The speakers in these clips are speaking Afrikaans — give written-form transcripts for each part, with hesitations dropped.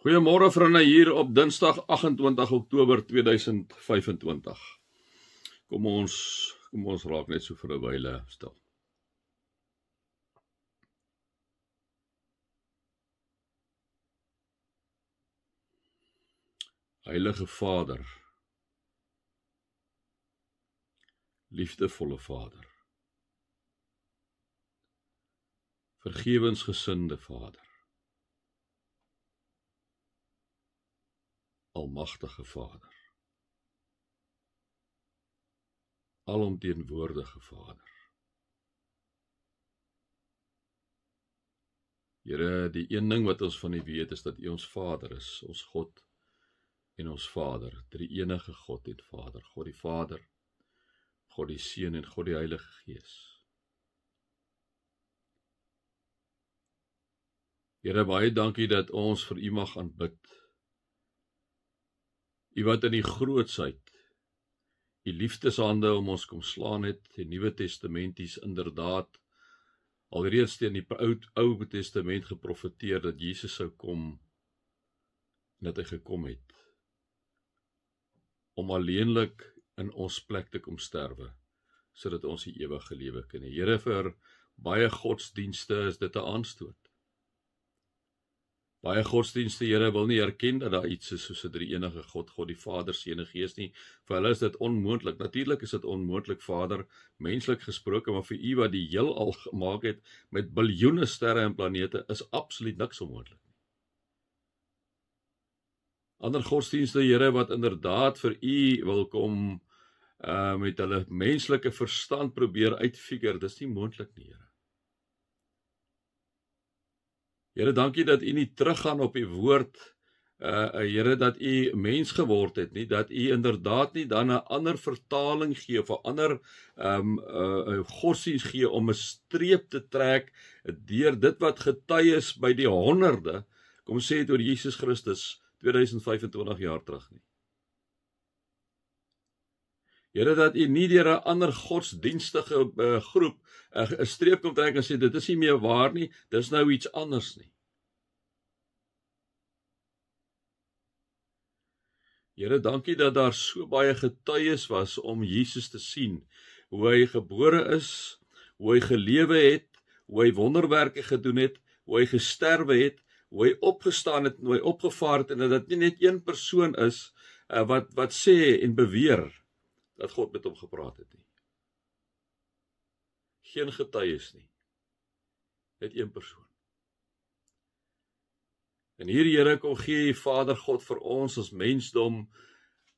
Goeiemôre vriende hier op Dinsdag 28 Oktober 2025. Kom ons raak net so vir 'n wyle stil. Heilige Vader, liefdevolle Vader, vergewensgesinde Vader, almagtige Vader, alomteenwoordige Vader. Here, die een ding wat ons van U weet is dat U ons Vader is, ons God en ons Vader, drie enige God en Vader, God die Vader, God die Seun en God die Heilige Gees. Here, baie dankie dat ons vir U mag aanbid. U wat in die grootsheid, U liefdeshande om ons kom slaan het, die Nuwe Testamenties inderdaad, alreeds teen die Ou Testament geprofeteer dat Jesus sou kom, en dat hy gekom het, om alleenlik in ons plek te kom sterwe, sodat ons die ewige lewe kan hê. Here, vir baie godsdienste is dit 'n aanstoot. Baie godsdienste, Here, wil nie erken dat daar iets is soos 'n drie enige God, God die Vader, Seun en Gees nie. Vir hulle is dit onmoontlik. Natuurlik is dit onmoontlik, Vader, menslik gesproke, maar vir U wat die heelal gemaak het met biljoene sterre en planete, is absoluut niks onmoontlik. Ander godsdienste, Here, wat inderdaad vir U wil kom met hulle menslike verstand probeer uitfigure, dis nie moontlik nie, Here. Here, dankie dat U nie teruggaan op U woord, Here, dat U mens geword het nie, dat U inderdaad nie dan 'n ander vertaling gee of 'n ander godsdienst gee om 'n streep te trek deur dit wat getuies by die honderde, kom sê het oor Jesus Christus 2025 jaar terug nie. Here, dat U nie deur 'n ander godsdienstige groep 'n streep kom trek en sê dit is nie meer waar nie, dis nou iets anders nie. Here, dankie dat daar so baie getuies was om Jesus te sien, hoe hy gebore is, hoe hy gelewe het, hoe hy wonderwerke gedoen het, hoe hy gesterwe het, hoe hy opgestaan het en hoe hy opgevaar het, en dat dit nie net een persoon is wat sê en beweer dat God met hom gepraat het nie. Geen getuies nie. Net een persoon. En hier, Here, kom gee U, Vader God, vir ons as mensdom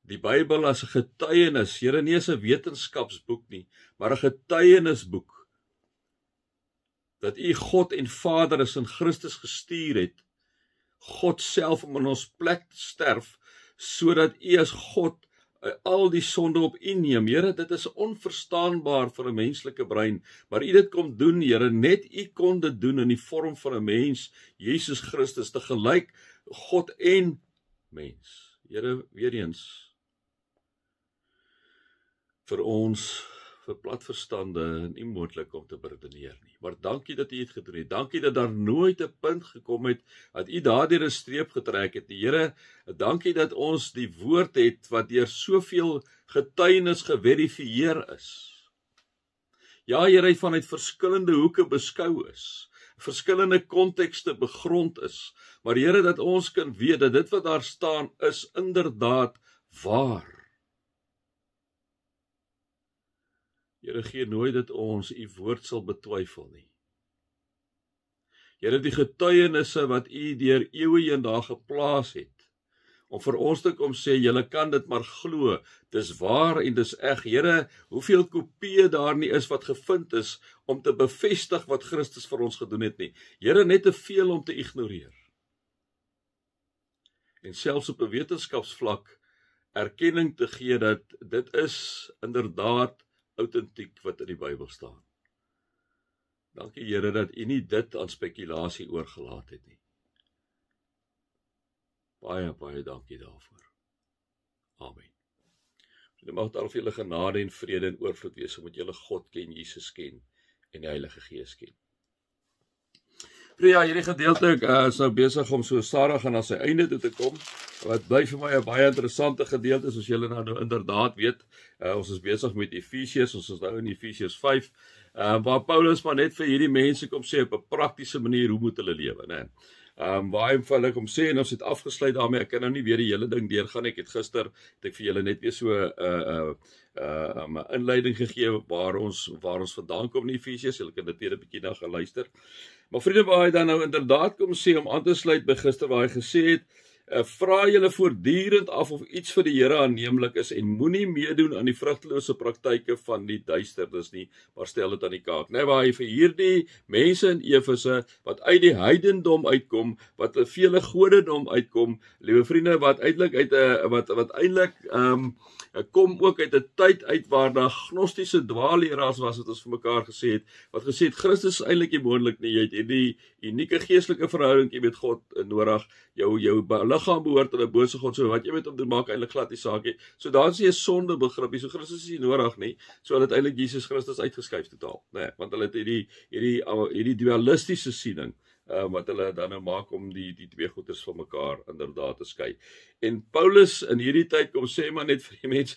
die Bybel as 'n getuienis, Here, nie as 'n wetenskapsboek nie, maar 'n getuienisboek, dat U God en Vader is in Christus gestuur het, God self om in ons plek te sterf, sodat U as God al die sonde op U neem. Here, dit is onverstaanbaar vir 'n menslike brein, maar U dit kom doen, Here, net U kon dit doen in die vorm van 'n mens, Jesus Christus, te gelyk God en mens. Here, weer eens, vir ons, vir platverstande, nie moontlik om te redeneer nie. Maar dankie dat U dit gedoen het. Dankie dat daar nooit 'n punt gekom het dat U daardeur 'n streep getrek het. Die Here, dankie dat ons die woord het wat deur soveel getuienis geverifieer is. Ja, Here, vanuit verskillende hoeke beskou is, verskillende kontekste begrond is, maar Here, dat ons kan weet dat dit wat daar staan is inderdaad waar. Here, gee nooit dat ons U woord sal betwyfel nie. Here, die getuienisse wat U deur eeue heen daar geplaas het, om vir ons te kom sê, julle kan dit maar glo, dis waar en dis eg. Here, hoeveel kopieë daar nie is wat gevind is, om te bevestig wat Christus vir ons gedoen het nie. Here, net te veel om te ignoreer. En selfs op 'n wetenskapsvlak, erkenning te gee dat dit is inderdaad autentiek wat in die Bybel staan. Dankie, Here, dat U nie dit aan spekulasie oorgelaat het nie. Baie, baie dankie daarvoor. Amen. Dit mag daar vir julle genade en vrede en oorvloed wees, omdat julle God ken, Jesus ken en die Heilige Gees ken. Ja, hierdie gedeelte is nou besig om so stadig aan sy einde toe te kom. Wat bly vir my 'n baie interessante gedeelte, soos julle nou inderdaad weet. Ons is besig met Efesiërs, ons is nou in Efesiërs 5, waar Paulus maar net vir hierdie mense kom sê op 'n praktiese manier hoe moet hulle lewe, né? Waar hy vir hulle kom sê, en ons het afgesluit daarmee, ek kan nou nie weer die hele ding deurgaan, ek het gister, het ek vir julle net weer so 'n inleiding gegee waar ons vandaan kom in Efesiërs, julle kan dit weer 'n bietjie na geluister. Maar vriende, waar hy dan nou inderdaad kom sê, om aan te sluit by gister waar hy gesê het, vra julle voortdurend af of iets vir die Here aanneemlik is en moenie meedoen aan die vrugtelose praktyke van die duisternis nie, maar stel dit aan die kaak. Nee, waar hy vir hierdie mense in Efese wat uit die heidendom uitkom, wat vele godendom uitkom, liewe vriende, wat eintlik uit 'n wat eintlik kom ook uit 'n tyd uit waar daar gnostiese dwaalleraars was, wat ons vir mekaar gesê het, wat gesê het Christus is eintlik nie moontlik nie, jy het hierdie unieke geestelike verhouding met God nodig, jou liggaam behoort aan 'n bose God, so wat jy met hom doen maak eintlik glad nie saak nie. So daar is nie 'n sonde begrip nie, so Christus is nie nodig nie, so hulle het eintlik Jesus Christus uitgeskuif totaal, nee, want hulle het hierdie dualistiese siening, wat hulle dan nou maak om die twee goeders van mekaar inderdaad te skei. En Paulus in hierdie tyd kom sê maar net vir die mense,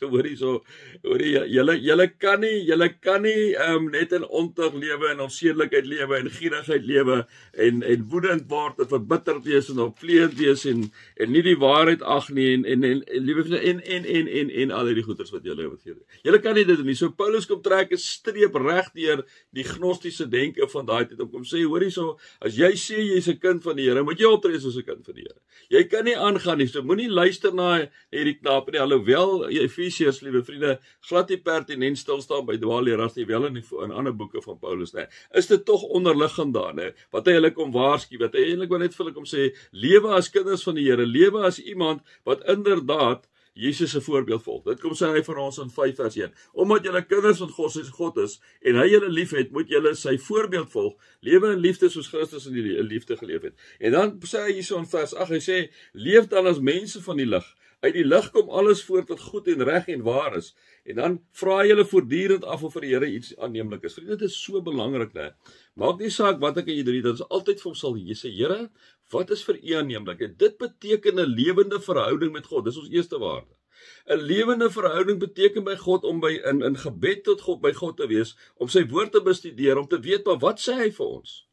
julle kan nie net in ontug lewe en onsedelikheid lewe en gierigheid lewe en woedend word en verbitterd wees en opvleend wees en nie die waarheid ag nie en liewe vriende en al hierdie goeders wat julle kan nie dit doen nie. So Paulus kom trek 'n streep reg deur die gnostiese denke van daai tyd om kom sê, hoorie so, as jy sê jy's 'n kind van die Here, moet jy optree soos 'n kind van die Here. Jy kan nie aangaan nie, so moenie luister na hierdie knaap nie, alhoewel Efesiërs, liewe vriende, glad nie pertinent stil staan by dwaalleraars nie, wel in ander boeke van Paulus, nee, is dit tog onderliggend daar, nee, wat hy hulle kom waarsku, wat hy eintlik net vir hulle kom sê, lewe as kinders van die Here, lewe as iemand wat inderdaad Jesus se voorbeeld volg. Dit kom sê hy vir ons in 5 vers 1. Omdat julle kinders van God is en hy julle liefhet, moet julle sy voorbeeld volg. Lewe in liefde soos Christus in die liefde geleef het. En dan sê hy hierso in vers 8, hy sê, leef dan as mense van die lig. Uit die lig kom alles voort wat goed en reg en waar is. En dan vra julle voortdurend af of vir die Here iets aanneemlik is. Vriende, dit is so belangrik, né? Maak nie saak wat ek aan julle doen, dit is altyd vir hom sal jy sê, Here, wat is vir u aanneemlik? En dit beteken 'n lewende verhouding met God. Dis ons eerste waarde. 'n Lewende verhouding beteken by God om in gebed tot God by God te wees, om sy woord te bestudeer, om te weet maar wat sê hy vir ons.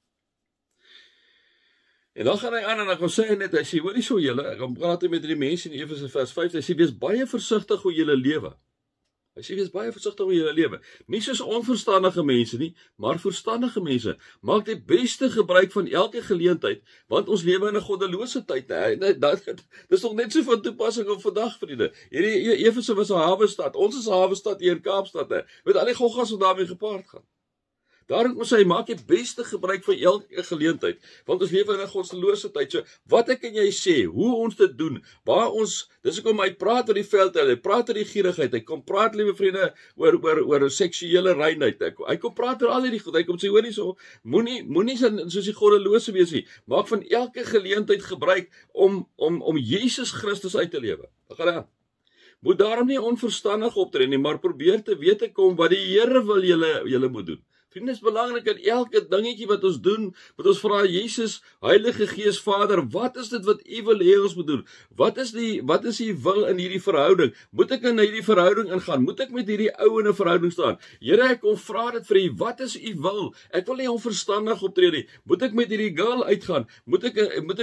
En dan gaan hy aan en dan kom sê hy net, hy sê, hoorie so julle, ek gaan praat met die mense in Efese vers 5, hy sê, wees baie versigtig hoe julle lewe. Hy sê, wees baie versigtig hoe julle lewe. Nie soos onverstandige mense nie, maar verstandige mense. Maak die beste gebruik van elke geleentheid, want ons lewe in 'n goddelose tyd. Dis nog net so van toepassing op vandag, vriende. Hierdie Efese was 'n hawe stad. Ons is 'n hawe stad hier in Kaapstad, met al die goggas wat daarmee gepaard gaan. Daarom moet hy maak die beste gebruik van elke geleentheid, want ons lewe in 'n goddelose tyd. So, wat kan jy sê, hoe ons dit doen, waar ons, dis hoekom hy praat oor die veld, hy praat oor die gierigheid, hy kom praat, liewe vriende, oor seksuele reinheid, hy kom praat oor al hierdie goed, hy kom sê, hoor nie so, moenie soos die goddelose wees nie, maak van elke geleentheid gebruik om Jesus Christus uit te lewe. Moet daarom nie onverstandig optree nie, maar probeer te weet te kom wat die Here wil julle moet doen. Vriende, is belangrik in elke dingetjie wat ons doen, moet ons vra Jesus, Heilige Gees, Vader, wat is dit wat u wil hê ons moet doen? Wat is u wil in hierdie verhouding? Moet ek in hierdie verhouding ingaan? Moet ek met hierdie ou in 'n verhouding staan? Here, ek kom vra dit vir u, wat is u wil? Ek wil nie onverstandig optree nie. Moet ek met hierdie girl uitgaan? Moet ek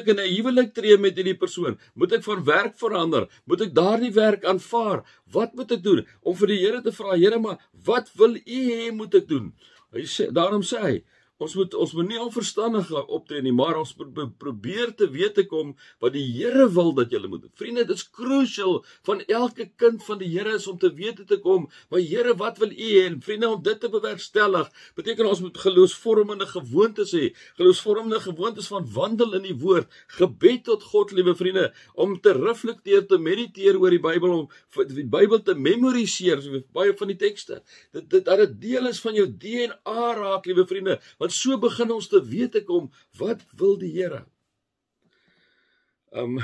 in 'n huwelik tree met hierdie persoon? Moet ek van werk verander? Moet ek daardie werk aanvaar? Wat moet ek doen? Om vir die Here te vra, Here, maar wat wil u hê moet ek doen? Daarom sê hy, ons moet nie onverstandig optree nie, maar ons moet probeer te weet te kom wat die Here wil dat julle moet doen. Vriende, dit is crucial van elke kind van die Here is om te weet te kom, maar Here, wat wil u hê? En vriende, om dit te bewerkstellig, beteken ons moet geloofsvormende gewoontes hê. Geloofsvormende gewoontes van wandel in die woord, gebed tot God, liewe vriende, om te reflekteer, te mediteer oor die Bybel, om die Bybel te memoriseer, baie van die tekste. Dat dit deel is van jou DNA raak, liewe vriende, want so begin ons te weet te kom, wat wil die Here? Dan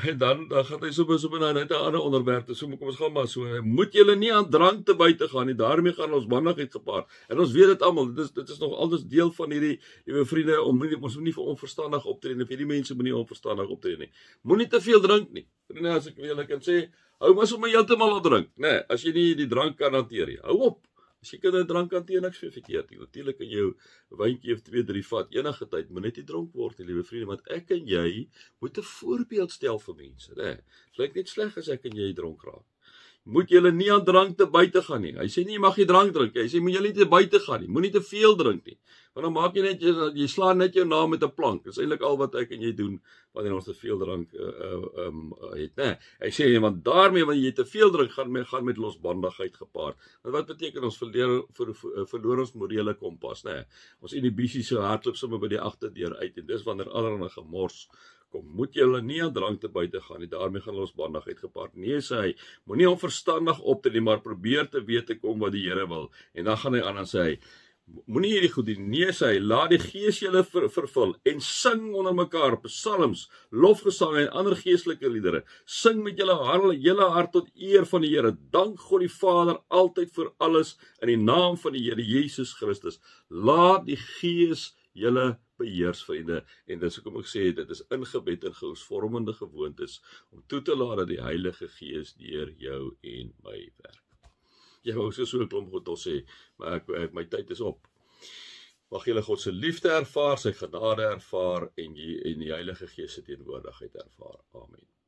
gaan hy so na net 'n ander onderwerp toe. So kom ons gaan maar so. Moet julle nie aan drank te buite gaan nie. Daarmee gaan ons mandigheid gepaard. En ons weet dit almal. Dit is nog altyd deel van hierdie vriende ons moet nie vir onverstandig optree nie. Vir hierdie mense moenie onverstandig optree nie. Moenie te veel drink nie. Vriende, as ek julle kan sê, hou maar sommer heeltemal op drink, né? As jy nie die drank kan hanteer nie. Hou op. As jy kan 'n drank hanteer, niks vir verkeerd nie. Natuurlik kan jy 'n wyntjie of 2, 3 vat enige tyd, moet net nie dronk word nie, liewe vriende, want ek en jy moet 'n voorbeeld stel vir mense, né? Dit lyk net sleg as ek en jy dronk raak. Moet julle nie aan drank te buite gaan nie. Hy sê nie jy mag nie drank drink nie. Hy sê moet julle nie te buite gaan nie. Moenie te veel drink nie. Want dan maak jy net jy slaan net jou naam met 'n plank. Dis eintlik al wat ek en jy doen wanneer ons te veel drank het, né? Hy sê want daarmee wanneer jy te veel drink gaan met losbandigheid gepaard. Want wat beteken ons verloor ons morele kompas, né? Ons inhibisies hardloop sommer by die agterdeur uit en dis wanneer allerlei gemors kom. Moet julle nie aan drank te buite gaan nie. Daarmee gaan losbandigheid gepaard. Nee, sê hy, moenie onverstandig optree, maar probeer te weet te kom wat die Here wil. En dan gaan hy aan en sê hy, moenie hierdie goed doen. Nee, sê hy, laat die Gees julle vervul en sing onder mekaar psalms, lofgesange en ander geestelike liedere. Sing met julle hart tot eer van die Here. Dank God die Vader altyd vir alles in die naam van die Here Jesus Christus. Laat die Gees julle beheers, vriende, en dis hoekom ek sê, dit is ingebed in gehoorvormende gewoontes, om toe te laat dat die Heilige Gees deur jou en my werk. Jy wou so 'n klomp goed sê, maar my tyd is op. Mag julle God se liefde ervaar, sy genade ervaar, en die Heilige Gees se teenwoordigheid ervaar. Amen.